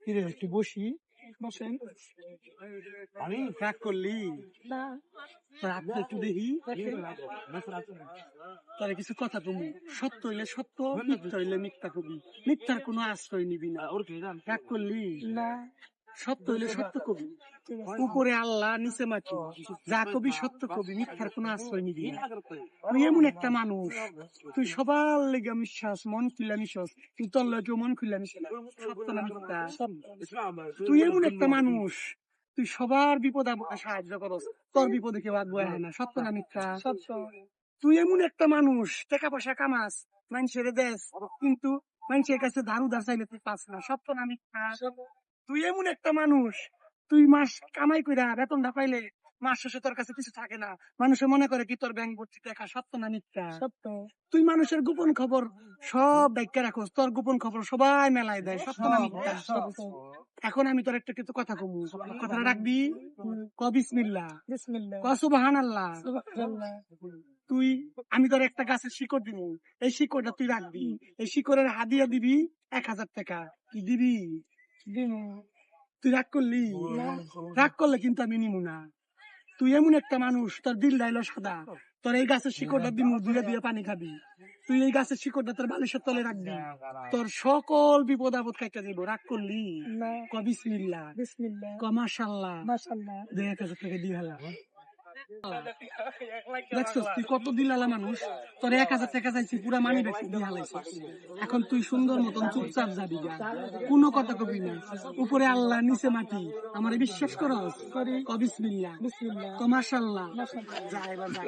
কিরে একটু বসি, বসেন। আমি রাগ করলি না, রাগ তো একটু দেখি তার কিছু কথা তুমি সত্য হইলে সত্য, মিথ্যা হইলে মিথ্যা কবি, মিথ্যার কোনো আশ্রয় নিবি না। রাগ করলি না, সত্য হইলে সত্য কবি, উপরে আল্লাহ নিচে মাটি, যা কবি সত্য কবি, মিথ্যার কোনো আশ্রয় নিবি না। তুই এমন একটা মানুষ, তুই সবার লেগে বিশ্বাস, মন খুললাম বিশ্বাস, তুই তোর লগে মন খুললাম সত্য না মিথ্যা। তুই এমন একটা মানুষ, তুই সবার বিপদ আপদে সাহায্য করস, তোর বিপদে কেউ আগ বয়ে না, সত্য না মিথ্যা? সত্য। তুই এমন একটা মানুষ, টাকা পয়সা কামাস, মানুষের দেশ, কিন্তু মানুষের কাছে ধার উধার চাইলে তুই পাস না, সত্য না মিথ্যা? তুই এমন একটা মানুষ, তুই মাস কামাই কইরা বেতনটা পাইলে মাস শেষে তোর কাছে কিছু থাকে না, মানুষে মনে করে কি তোর ব্যাংক ভর্তি টাকা, সত্য না মিথ্যা? সত্য। তুই মানুষের গোপন খবর সব ডাইকা রাখোস, তোর গোপন খবর সবাই মেলায় দেয়, সত্য না মিথ্যা? সত্য। এখন আমি তোর একটা কিছু কথা কমু, কথাটা রাখবি, ক বিসমিল্লাহ, বিসমিল্লাহ। ক সুবহানাল্লাহ। সুবহানাল্লাহ। তুই, আমি তোর একটা গাছের শিকড় দিব, এই শিকড়টা তুই রাখবি, এই শিকড়ের হাদিয়া দিবি 1000 টাকা, কি দিবি? দিমু। তুই রাগ করলি? না। রাগ করলে কিন্তু আমি নিমু না। তুই এমন একটা মানুষ, তোর দিল ডাইলো সাদা, তোর এই গাছের শিকড়টা দিমু, ধুয়ে ধুয়ে পানি খাবি, তুই এই গাছের শিকড়টা তোর বালিশের তলে রাখবি, তোর সকল বিপদ আপদ কাইটা যাইব। রাগ করলি? না। ক বিসমিল্লাহ, বিসমিল্লাহ। ক মাশাআল্লাহ, মাশাআল্লাহ। 1000 টাকা দিয়ে হালা। দেখছস তুই কত দিলালা মানুষ, তোর 1000 টাকা চাইছি, পুরা মানি ব্যাগ দিয়ে হালাইছিস। এখন তুই সুন্দর মতন চুপচাপ যাবি গা, কোনো কথা কবি না, উপরে আল্লাহ নিচে মাটি, আমারে বিশ্বাস করস? করি। ক বিসমিল্লাহ, বিসমিল্লাহ। ক মাশাআল্লাহ, মাশাআল্লাহ। যা এবার যা।